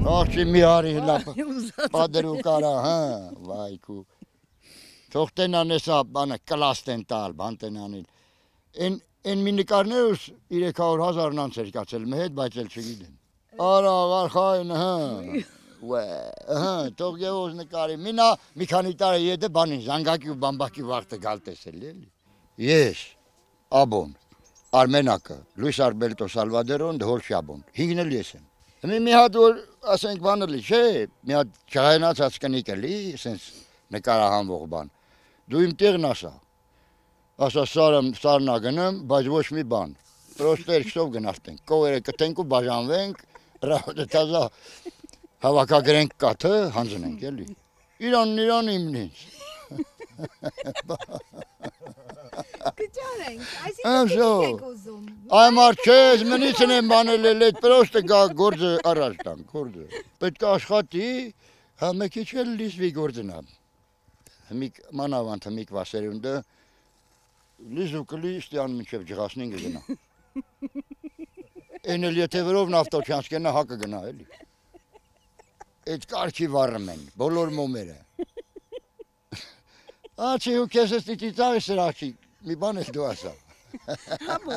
Աղջի մի հարի հլապ պատերու կարա, հա, վայքու։ Թող տենան էսա բանը կլաստեն տալ, բան տենանիլ։ Են մի նկարներուս 300,000 նանց էր կացել մի հետ, բայց էլ չգիտեմ։ Արա, վարխայն, հա, թող գևոզ նկարի, մինա մի քանի տարի եդը բանին, զանգակի ու բամբակի վաղթը գալ տեսել էլի։ Ես, աբոն, Արմենակը, Լույս Ալբերտո Սալվադորոն, դհոլ շաբոն, հինգն էլ ես եմ։ Մի հատ որ ասենք բանը լի, չէ, մի հատ չայնացած կնիկ էլի, սենց նկարահանվող բան։ Դու իմ տեղն ասա, ասա սարնա գնեմ, բայց ոչ մի բան, պրոստը երկսով գնացտենք, կովերը կտենք ու բաժանվենք, ռահոտը տազա հավակագրենք կաթը, հանձնենք էլի, իրան իմն ինձ։ Կճարենք, այսինքն եք ուզում։ Այմ արջեզ մնիցն եմ բանել էլ էդ պրոստը գործը առաջ տան, գործը։ Պետք է աշխատի, հա մեկիչ էլ լիսվի գործնա։ Հմիկ մանավանդ հմիկ վասերունդը լիզու կլի ստյան մինչև ջղասնին գնա։ Են էլ եթե վրով նավտոչանց կենա հակը գնա էլի։ Այդ կարգի վառում են, բոլոր մոմերը։ Աչի ու քեզ ստիճի ծաղի սրախի, մի բան ես դու ասա։ Հապա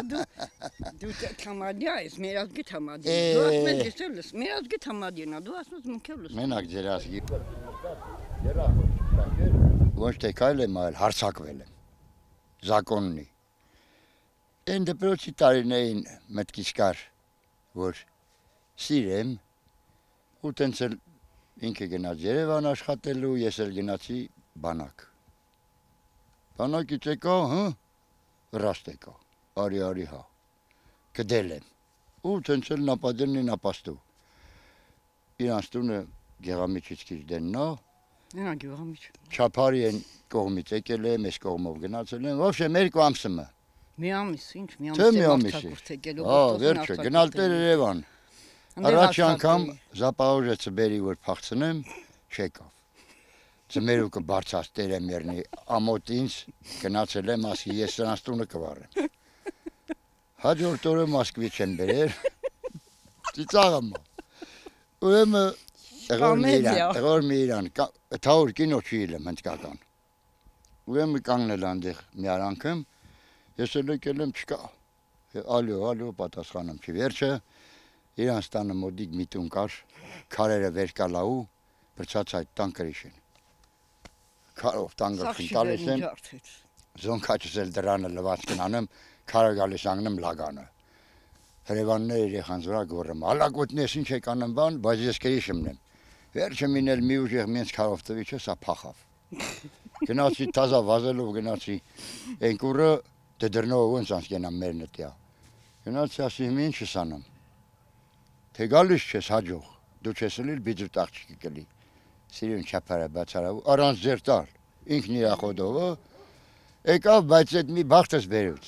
դու թամադյա ես, մեր ազգի թամադյա, դու ասում ես եսել ես, մեր ազգի թամադյենա, դու ասում ես մունքև լս։ Մենակ ձեր ազգի։ Ոչ թե կայլ եմ այլ, հարցակվել եմ, զակոննի։ Են դպրոցի տարիներին մտքից կար, որ սիրեմ, ու տենց էլ ինքը գնաց Երևան աշխատելու, ես էլ գնացի բանակ։ Բանակից եկա, ռաստ եկա, արի հա, կդել եմ, ու տենց էլ նապադերնի նապաստու։ Իրանց տունը գեղամիջից քիչ դեննա, չապարի են կողմից եկել եմ, ես կողմով գնացել եմ, ոբշե մեր կամսումը։ Մի ամիս, ինչ, մի ամիս վերջը, գնալ տեր Երևան, առաջի անգամ զապահոժեցը բերի, որ պաղցնեմ, չեկավ։ Ձմերուկը բարձած տեր եմ երնի, ամոտ ինձ գնացել եմ, ասի ես սրանց տունը կվարեմ։ Հաջորդ օրը Մոսկվիչ են բերեր, ծիծաղը մա։ Ուրեմը տղոր մի իրան, թավոր կինո չի իլեմ հնդկական։ Ուրեմը կանգնել անդեղ մի արանքեմ, ես էլ եկել եմ չկա, ալյո, պատասխանեմ չի վերջը, իրան ստանը մոդիկ մի տուն կար, քարերը վեր կալաու, բրցած այդ տան կրիշ են։ Քարով տան գլխին տալիս եմ, զոնքաչս էլ դրանը լված կնանեմ, քարը գալիս անգնեմ լագանը։ Հրևաններ երեխան զորա գորրեմ, ալագոտն ես ինչ եք անեմ բան, բայց ես կրիշմն եմ։ Վերջը մինել մի ուժեղ մենց քարով տվի չէ, սա փախավ։ Գնացի տազա վազելով գնացի ենկուրը դդրնով ոնց անցկենամ մեր նտյա։ Գնացի ասի ինչ ես անեմ։ Թե գալիս չես հաջող, դու չես լիլ բիջուտ աղջիկի կլի։ Սիրուն չապարը բացարավ, առանց ձեր տալ, ինքն իրա խոդովը, եկավ, բայց այդ մի բաղթս բերուց։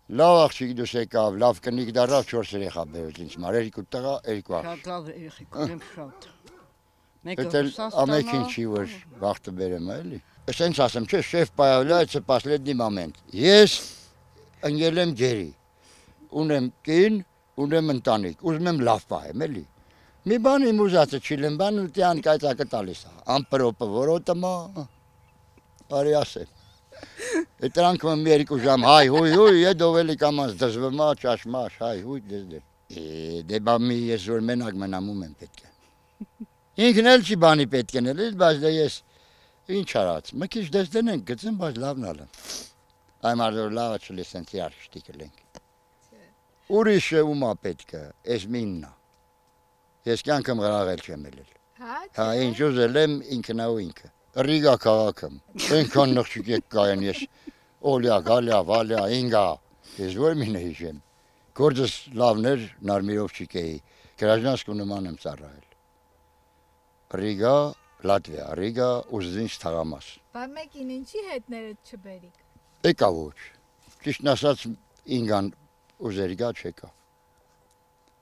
Լավ աղջիկ դուս եկավ, լավ կնիկ դարավ 4 երեխա բերուց ինձ մար, 2 տղա, 2 աղջիկ։ Շատ լավ երեխեք ունեմ շատ։ Էդ էլ ամեքին չի որ բաղթը բերեմ էլի։ Սենց ասեմ, չէ, շեֆ պայավլայցը последний момент։ Ես ընկել եմ ջերի, ունեմ կին, ունեմ ընտանիք, ուզում եմ լավ պահեմ էլի։ Մի բան իմ ուզածը չիլեմ, բան ուտյան կայծակը տալիս է, ամպրոպը որոտը մա, արի ասեմ։ Այդ տրանքը մի 2 ժամ, հայ, հույ, եդով էլի կամանց դզվմա, ճաշմաշ, հայ, հույ, դեզդեր։ Դե բա մի ես որ մենակ մնամում եմ պետք է։ Ինքն էլ չի բանի պետք են էլի, բայց դե ես ինչ արած, մի քիչ դեզդեն ենք գծեմ, բայց լավն ալեմ։ Այմ արդոր լավը չլեսենք իրար շտի կլենք։ Ուրիշը ումա պետք է, ես միննա։ Ես կյանքım գրաղել չեմ ելել։ Հա, ինչ ուզել եմ ինքնաու ինքը։ Ռիգա քաղաքում։ Այնքան նղջիկ եք կայեն ես օլյա, գալյա, վալյա, ինգա։ Ես որ մինը հիշեմ։ Գործս լավներ նարմիրովչիկ էի, գրաժնասկու նման եմ ծառայել։ Ռիգա, Լատվիա, Ռիգա, ուզինչ թաղամաս։ Բա մեկին ինչի հետներդ չբերիք։ Եկա ոչ։ Ճիշտն ասած ինգան ուզերիգա չեկա։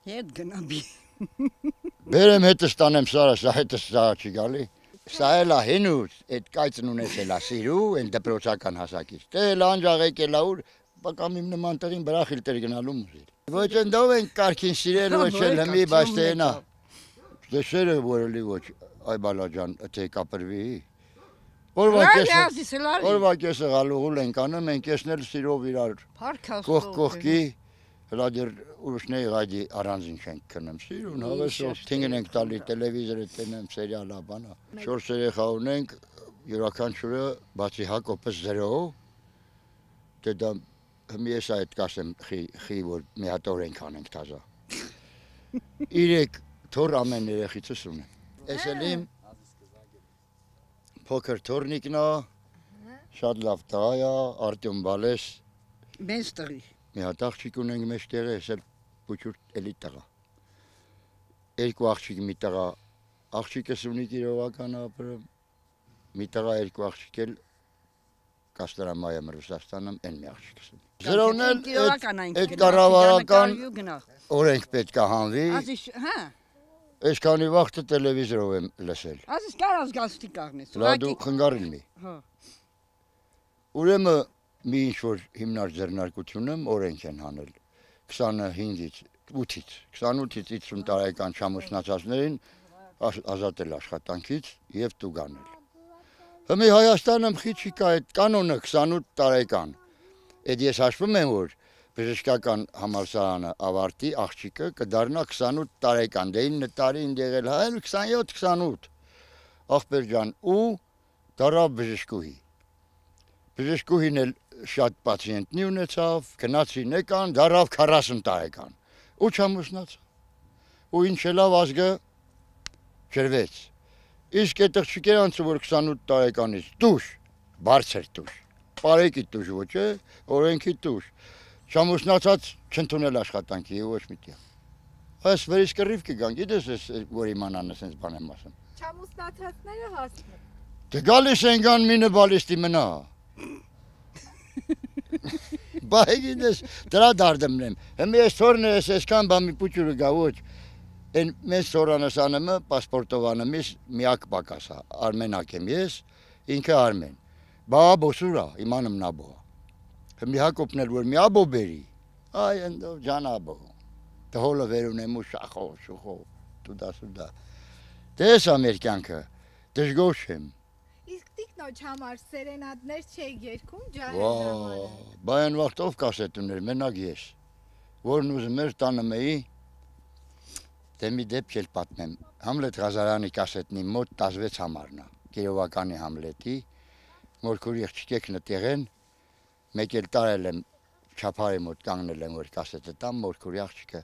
Հետ գնաբի։ Բերեմ հետը ստանեմ սարը, սա հետը սա չի գալի։ Սա էլ է հինուց, այդ կայցն ունեցել է սիրու, են դպրոցական հասակից։ Դե էլ անջաղ եկել է ուր, բակամ իմ նման տեղին բրախիլ տեր գնալու մուզել։ Ոչ ընդով են կարգին սիրել, ոչ էլ հմի, բայց թե ենա։ Դեսերը որելի ոչ այ բալաջան թե կապրվի։ Օրվա կեսը գալուղուլ ենք անում, մենք կեսնել սիրով իրար կողքի, հլա դեր ուրուշների գայդի առանձին չենք կնում, սիրուն հավեսով, թինգն ենք տալի, տելևիզորը տենեմ, սերիալա բանա։ 4 երեխա ունենք, յուրաքանչյուրը բացի Հակոբս 0, դե դա մի ես այդ կասեմ խի, որ մի հատ օրենք անենք տազա։ 3 թոր ամեն երեխիցս ունեմ։ Ես էլ իմ փոքր թորնիկն է, շատ լավ տղա է, Արտյոմ Բալես։ Մեծ տղի։ Մի հատ աղջիկ ունենք մեջտեղը, ես էլ փոքր էլի տղա։ 2 աղջիկ մի տղա, աղջիկս ունի Կիրովական ապրում, մի տղա 2 աղջիկ էլ Կաստարամայում Ռուսաստանում են մի աղջիկս ունի։ Զրոն էլ այդ կառավարական օրենք պետք է հանվի։ Այսքանի վաղտը տելևիզորով եմ լսել։ Ասես կարաս գաստի կաղնես։ Լադու խնգարին մի։ Ուրեմն մի ինչ-որ հիմնարկ ձեռնարկությունում օրենք են հանել 28-ից 28-ից 50 տարեկան չամուսնացածներին ազատել աշխատանքից եւ տուգանել։ Հիմա Հայաստանում խի չկա այդ կանոնը 28 տարեկան։ Այդ ես հաշվում եմ, որ բժշկական համալսարանը ավարտի աղջիկը կդառնա 28 տարեկան, դե 9 տարի ինձ եղել 27-28 ախպեր ջան ու դառավ բժշկուհի։ Բժշկուհին էլ շատ պացիենտնի ունեցավ, գնացին եկան, դառավ 40 տարեկան ու չամուսնացավ։ Ու ինչ լավ ազգը ջրվեց։ Իսկ այդ աղջիկերանցը որ 28 տարեկանից դուշ, բարձր դուշ, պարեկի դուշ ոչ է, օրենքի դուշ։ Չամուսնացած չընդունել աշխատանքի ոչ միտեղ։ Այս վերից կռիվ կգան, գիտես որ իմանան ասենց բան եմ ասում։ Չամուսնացածները հասնում։ Դե գալիս են գան մինը բալիստի մնա։ Բայ գիտես դրա դարդմն եմ։ Հիմա ես թորնը ես այսքան բան մի փուչուրը գա ոչ։ Են մեզ սորանասանումը պասպորտովանումից միակ պակասա, Արմենակ եմ ես, ինքը Արմեն։ Բա բոսուրա, իմանım նաբո։ Մի Հակոբն էլ որ մի աբո բերի, այ ընդով ջան աբո։ Դհոլը վերունեմ ու շախով, շուխով, տուդա։ Դես ամերիկյանքը, դժգոհ եմ։ Իսկ տիկնոջ համար սերենադներ չէի երգում ջահելամանը։ Բա այն վաղտով կասետ ուներ, մենակ ես, որն ուզում էր տանում էի, դե մի դեպք էլ պատմեմ, Համլետ Ղազարյանի կասետնի մոտ 16 համարն է, Կիրովականի Համլետի, մորքուրի աղջիկեք նտեղեն, մեկ էլ տարել եմ չափարի մոտ կանգնել եմ, որ կասետը տամ, մորքուրի աղջիկը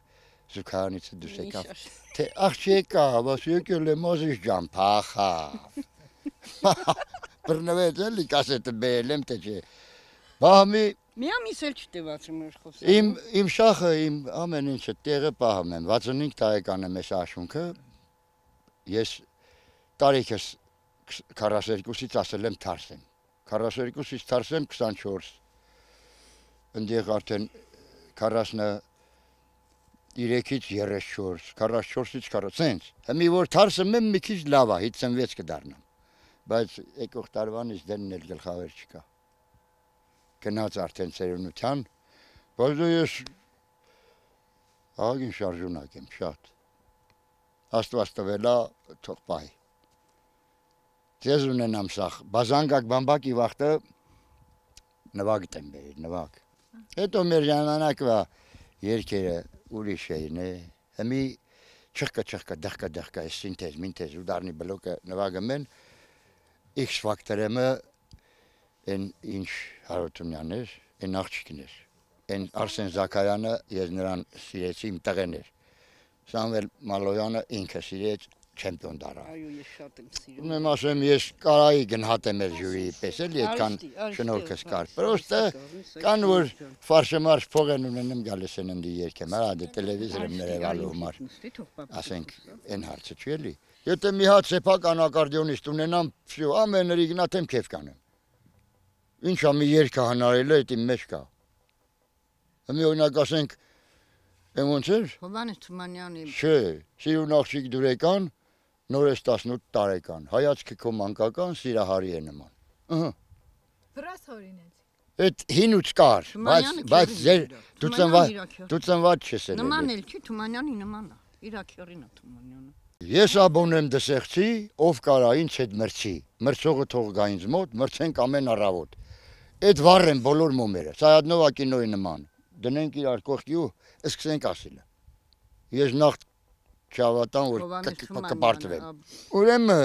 զուգարանից դուրս եկավ, թե աղջիկա, բաս եկել եմ ազիշ ջան, փախավ, բռնվեց էլի կասետը բերել եմ, թե չէ, բահմի, մի ամիս էլ չտևացում էր խոսել։ Իմ շախը, իմ ամեն ինչը տեղը պահում եմ, 65 տարեկան եմ ես աշունքը, ես տարիքս 42-ից ասել եմ թարսեմ, 42-ից թարսեմ 24, ընդեղ արդեն 43-ից 34, 44-ից 40, սենց, հմի որ թարսեմ եմ մի քիչ լավ է, 56 կդառնամ, բայց եկող տարվանից դենն էլ գլխավեր չկա։ Գնաց արդեն ծերունության, բայց ես աղագին շարժունակ եմ, շատ։ Աստված տվելա թող պահի։ Ձեզ ունենամ սախ, բազանգակ բամբակի վաղտը նվագտ եմ բերել, նվագ։ Հետո մեր ժամանակվա երկերը ուրիշ էին, հմի չխկա, դխկա, սինտեզ, մինտեզ, ուդարնի բլոկը նվագում են, X ֆակտորեմը են ինչ Հարությունյանն էր, են աղջիկն էր, են Արսեն Զաքարյանը ես նրան սիրեցի իմ տղեն էր, Սամվել Մալոյանը ինքը սիրեց չեմպիոն դառավ։ Այո, ես շատ եմ սիրում։ Ուրեմն ասեմ ես կարայի գնահատեմ էր ժյուրիի պես էլի այդքան շնորհքս կար։ Պրոստը կան որ ֆարշեմարշ փող են ունենում գալիս են ընդի երկեմ, հա դե տելևիզորում ներևալու համար։ Ասենք այն հարցը չի էլի։ Եթե մի հատ սեփական ակարդեոնիստ ունենամ, всё, ամեն ռիգնաթեմ քեֆ կանեմ։ Ինչա մի երգը հանարել է, դա իմ մեջ կա։ Հիմա օրինակ ասենք ոնց էր։ Հովհաննես Թումանյանի։ Չէ, սիրուն աղջիկ դուրեկան, նորես 18 տարեկան, հայացքը քո մանկական սիրահարի է նման։ Ահա։ Վրաս հորինեց։ Այդ հինուց կար, բայց ձեր դու ծնված չես ելել։ Նման էլ չի, Թումանյանի նման է։ Իր աքյորին է Թումանյանը։ Ես աբոնեմ դսեղցի, ով կարա ինձ հետ մրցի։ Մրցողը թող գա ինձ մոտ, մրցենք ամեն առավոտ։ Այդ վառեն բոլոր մոմերը, Սայադնովա կինոյի նման։ Դնենք իրար կողքի ու սկսենք ասել։ Ես նախ չավատան, որ կպարտվեմ։ Ուրեմն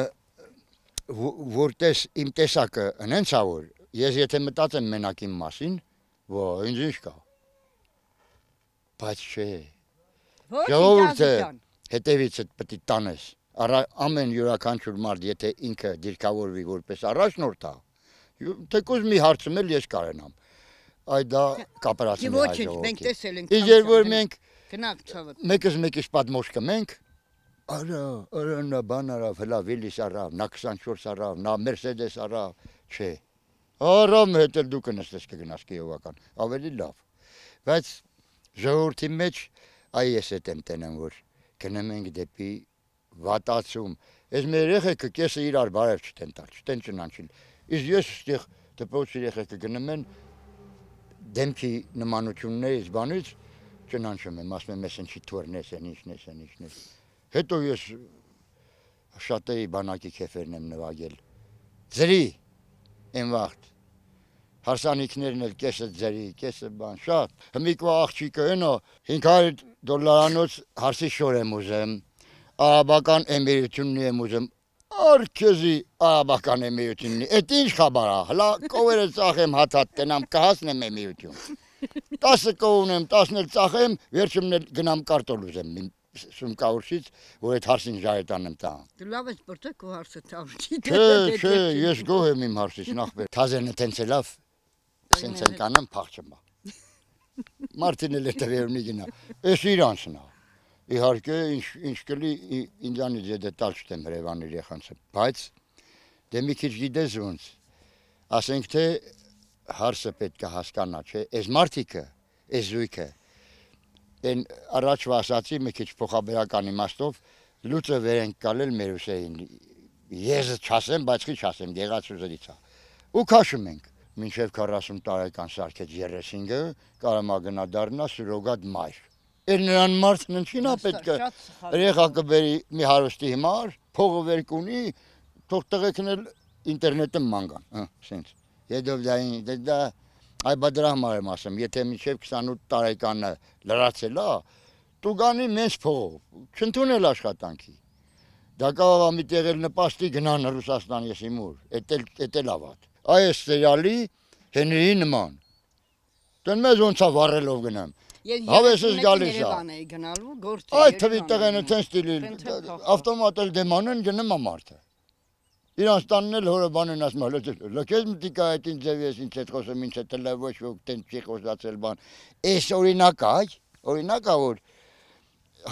որտես իմ տեսակը հենց ա որ ես եթե մտածեմ մենակ իմ մասին, ինձ ինչ կա։ Բայց չէ։ Ժողովուրդը հետևից պետք է տանես։ Ամեն յուրաքանչյուր մարդ եթե ինքը դիրքավորվի որպես առաջնորդ է, թեկուզ մի հարցում էլ ես կարենամ։ Այ դա կապարացում է Ոչ, մենք տեսել ենք։ Իսկ երբ որ մենք գնանք ցավոտ։ մեկից պատմոշ կմենք, արա նա բան արավ, հլա Վիլիս արավ, նա 24 արավ, նա Մերսեդես արավ, չէ։ Արամ հետ էլ դու կնստես կգնաս Կիովական, ավելի լավ։ Բայց ժողովրդի մեջ այ ես էդ եմ տենեմ, որ գնում ենք դեպի վատացում։ Այս մեր երեխեքը կեսը իրար բարև չտեն տալ, չտեն ճնանչիլ։ Իսկ ես ստեղ դպրոցի երեխեքը գնում են դեմքի նմանություններից բանից ճնանչում եմ, ասում եմ ես ինչի թորնես են, ինչն ես։ Հետո ես շատեի բանակի քեֆերն եմ նվագել։ Ձրի այն վաղտ։ Հարսանիքներն էլ կեսը ձրի, կեսը բան, շատ։ Հմիկվա աղջիկը այնո $500 հարսի շոր եմ ուզեմ, արաբական էմիրությունն եմ ուզեմ, արկեզի արաբական էմիրությունն, էդ ինչ խաբար է, հլա կովերը ծախեմ հաթատ տնամ, կհասնեմ էմիրություն։ 10 կով ունեմ, 10 էլ ծախեմ, վերջումն էլ գնամ կարտոլ ուզեմ, սումկավորշից, որ այդ հարսին ժայետանեմ տան։ Դու լավ ես բրտը քո հարսը տավջի։ Չէ, ես գոհ եմ իմ հարսից նախբեր։ Թազենը տենց է լավ, սենց են կանեմ փախչում։ Մարտին էլ է տվերունի գնա։ Էս իրանցն է։ Իհարկե ինչ կլի ինձանից եթե տալ չտեմ հրևան երեխանցը, բայց դե մի քիչ գիտես ոնց։ Ասենք թե հարսը պետք է հասկանա, չէ, այս մարդիկը, այս զույգը Են առաջվա ասացի մի քիչ փոխաբերական իմաստով լուծը վեր ենք կալել մեր ուսեին։ Ես չասեմ, բայց քիչ ասեմ, եղածուզից է։ Ու քաշում ենք։ Մինչև 40 տարեկան սարքեց 35-ը, կարամա գնա դառնա սուրոգատ մայր։ Էր նրան մարդն ինչին է պետք է երեխա կբերի մի հարուստի հիմար, փողը վեր կունի, թող տղեկն էլ ինտերնետը մանգան, սենց։ Հետո դա Այ բա համար եմ ասում, եթե մինչև 28 տարեկանը լրացել է, դու գանի մեծ փողով, չընդունել աշխատանքի։ Դա կարող է մի տեղ էլ նպաստի գնան Ռուսաստան ես իմ ուր, էդ էլ ավատ։ Այս սերիալի Հենրիի նման։ Դեն մեզ ոնց է վառելով գնամ։ Հավեսս գալիս է։ Այդ թվի տղենը տեն ստիլի, ավտոմատ էլ դեմանեն գնում է մարդը։ Իրանց տանն էլ հորը բանեն ասում է, լքես մտիկա այդ ինձ ձև ես ինձ հետ խոսում, ինձ հետ էլ ոչ ոք տեն չի խոսացել բան։ Էս օրինակ է, որ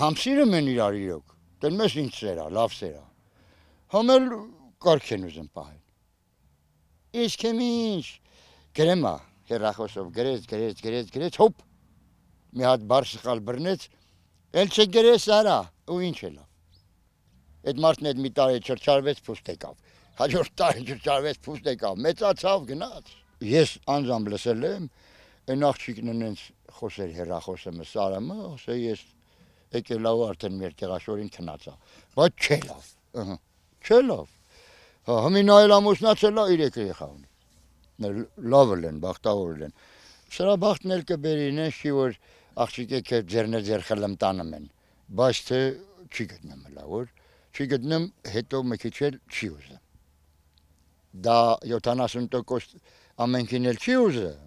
համսիրում են իրար իրոք, տեն մեզ ինձ սերա, լավ սերա, համ էլ կարգ են ուզեմ պահել։ Իսկ եմ ինչ, գրեմա, հեռախոսով գրեց, հոպ, մի հատ բար սխալ բրնեց, էլ չգրես արա, ու ինչ է լավ։ Այդ մարդն այդ մի տարի չրչարվեց փուստ եկավ, հաջորդ տարի չրչարվեց փուստ եկավ, մեծացավ գնաց։ Ես անձամբ լսել եմ, այն աղջիկն նենց խոսեր հեռախոսը Սարամը, ասե ես եկել լավ արդեն մեր տեղաշորին քնացա, բայց չէ լավ, չէ լավ։ Հմին այլ ամուսնացել է 3 երեխա ունի։ Լավ են, բախտավոր են։ Սրա բախտն էլ կբերի նենց չի որ աղջիկը ձեր խլմտանում են, բայց թե չի գտնեմ հլա որ չի գտնեմ հետո մի քիչ էլ չի ուզում։ Դա 70% ամենքին էլ չի ուզում։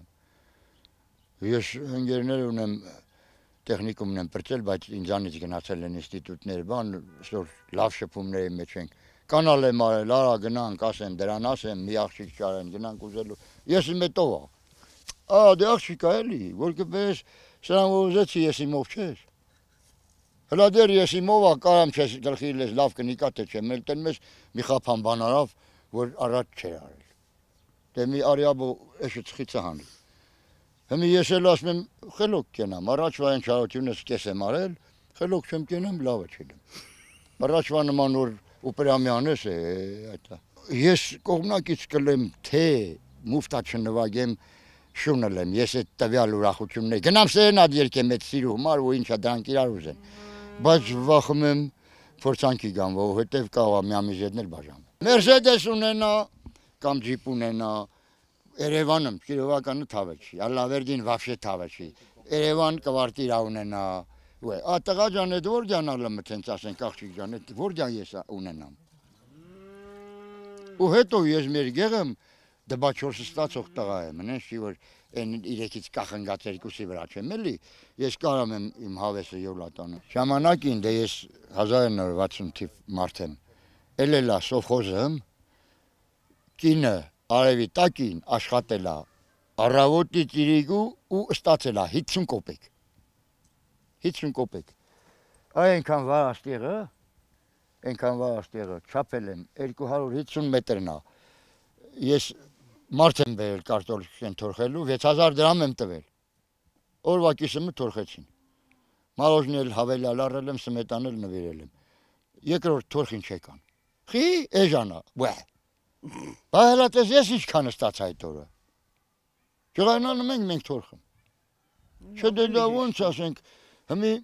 Ես ընկերներ ունեմ տեխնիկումն եմ պրծել, բայց ինձանից գնացել են ինստիտուտներ, բան, որ լավ շփումների մեջ ենք։ Կանալ եմ արել, արա գնանք, ասեմ, դրան ասեմ, մի աղջիկ չարեն, գնանք ուզելու։ Ես իմ հետով է։ Դե աղջիկ է էլի, որ կպես սրան որ ուզեցի ես իմով չես։ Հլա դեր ես իմով կարամ չես գլխի լես լավ կնիկա թե չեմ, էլ տեն մեզ մի խափան բան արավ, որ առաջ չէր արել։ Դե մի արյաբո էշը ծխիցը հանի։ Հիմի ես էլ ասում եմ խելոք կենամ, առաջվա այն չարությունս կես եմ արել, խելոք չեմ կենամ, լավը չելեմ։ Առաջվա նման որ ուպրամյանես է այդա։ Ես կողմնակից կլեմ թե մուֆտա չնվագեմ շունել եմ, ես այդ տվյալ ուրախությունն է։ Գնամ սերենադ երկեմ այդ սիրու համար, որ ինչա դրանք իրար ուզեն։ Բայց վախում եմ փորձանքի գան, որովհետև կարող է մի ամիս հետն էլ բաժանվի։ Mercedes ունենա կամ Jeep ունենա, Երևանում Կիրովականը թավը չի, Ալավերդին վավշե թավը չի, Երևան կվարտիրա ունենա, տղա ջան էդ որ գյանալը մտենց ասենք աղջիկ ջան, էդ որ գյան ես ունենամ։ Ու հետո ես մեր գեղեմ դբաչորսը ստացող տղա եմ, նենց չի որ այն իրեքից կախնգած երկուսի վրա չեմ էլի, ես կարամ եմ իմ հավեսը յոլատանը։ Ժամանակին դե ես 1960 թիվ մարդ եմ, էլելա սովխոզը կինը արևի տակին աշխատել է առավոտի ծիրիգու ու ստացել է 50 կոպեկ։ 50 կոպեկ։ Այնքան վաղաստեղը չափել եմ 250 մետրն է։ Ես մարդ եմ բերել կարտոֆիլ թորխելու 6000 դրամ եմ տվել։ Օրվա կիսումը թորխեցին։ Մալոժնել հավելյալ առել եմ, սմետանել նվիրել եմ։ Երկրորդ թորխին չեկան։ Խի էժանա, բա։ Բա հələ տես ես ինչքան ստացա այդ օրը։ Ջղայնանում ենք թորխում։ Չէ դա ոնց ասենք, հիմի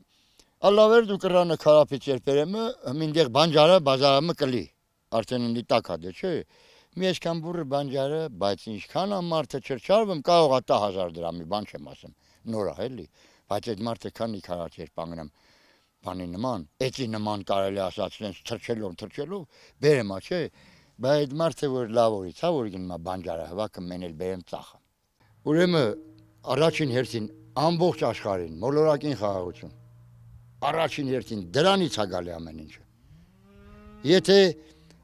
Ալավերդ ու կրանը քարապից երբերեմը, հիմինդեղ բանջարը բազարամը կլի։ Արդեն ինձ տակա դե չէ։ Մի այսքան բուրը բանջարը, բայց ինչքան ամարտը չրչարվում, կարող է 10,000 դրամի բան չեմ ասեմ, նորա էլի, բայց այդ մարդը քանի քարած երբ անգնեմ բանի նման, էծի նման կարելի ասած թրջելով, բերեմ ա չէ, բայց այդ մարդը որ լավ օրից, հա որ գնում է բանջարը հվակը մեն էլ բերեմ ծախը։ Ուրեմն առաջին հերթին ամբողջ աշխարհին մոլորակին խաղաղություն։ Առաջին հերթին դրանից է գալի ամեն ինչը։ Եթե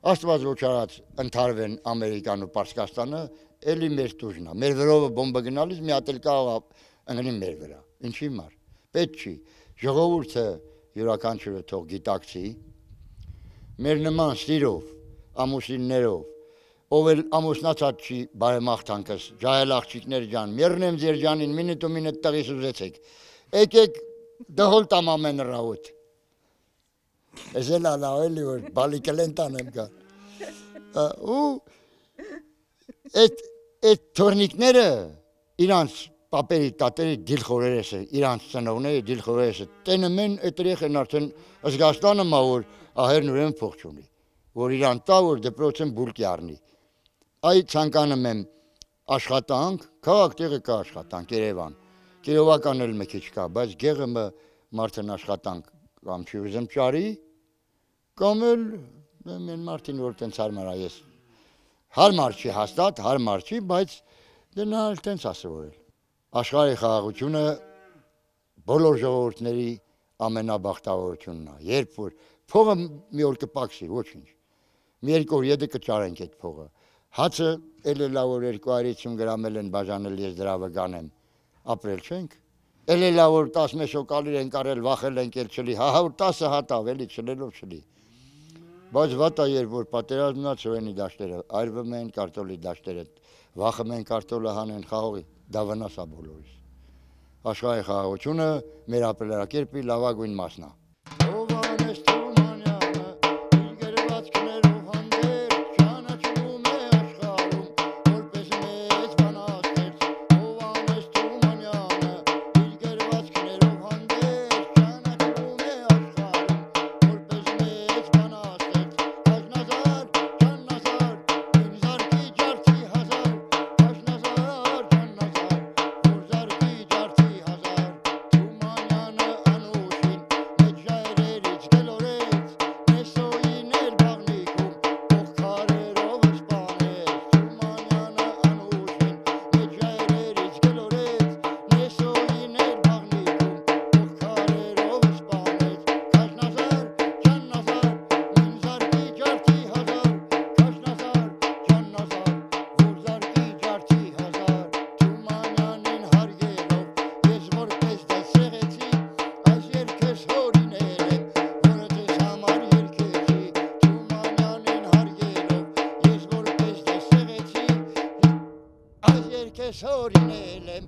Աստված ոչ արած ընթարվեն Ամերիկան ու Պարսկաստանը, էլի մեր տուժն է։ Մեր վրովը բոմբը գնալիս մի հատ էլ կարող է ընկնի մեր վրա։ Ինչի մար։ Պետք չի։ Ժողովուրդը յուրաքանչյուրը թող գիտակցի։ Մեր նման սիրով, ամուսիններով, ով էլ ամուսնացած չի բարեմաղթանքս, ջահել աղջիկներ ջան, մեռնեմ ձեր ջանին, մինուտ ու մինուտ տղիս ուզեցեք։ Եկեք դհոլ տամ ամեն ռաուտ։ Ես էլ ալավելի որ բալիկել են տանեմ կա։ Ու այդ թորնիկները իրանց պապերի տատերի դիլխորերեսը, իրանց ծնողների դիլխորերեսը, տենում են այդ երեխեն արդեն զգաստանը մա որ ահերն ուրեն փող չունի, որ իրան տա որ դպրոցեն բուլկի առնի։ Այ ցանկանում եմ աշխատանք, քաղաք տեղը կա աշխատանք Երևան, Կիրովական էլ մի քիչ կա, բայց գեղը մարդն աշխատանք կամ չի ուզեմ ճարի, կամ էլ մեն մարդին որ տենց հարմար է ես, հարմար չի հաստատ, հարմար չի, բայց դնա էլ տենց ասվորել։ Աշխարհի խաղաղությունը բոլոր ժողովուրդների ամենաբախտավորությունն է, երբ որ փողը մի օր կպակսի, ոչինչ, մի երկու օր ետը կճարենք այդ փողը, հացը էլ լավ որ 250 գրամ են բաժանել ես դրա վգանեմ, ապրել չենք, էլ լավ որ 10 շոկալիր ենք արել, վախել ենք էլ չլի, հա 10 հատ ավելի չլելով չլի։ Բայց վատա երբ որ պատերազմն է ծովենի դաշտերը, այրվում են կարտոլի դաշտերը, վախում են կարտոլը հանեն խաղողի, դա վնաս է բոլորիս։ Աշխարհի խաղաղությունը մեր ապրելակերպի լավագույն մասն է։ Sorry, Nelem,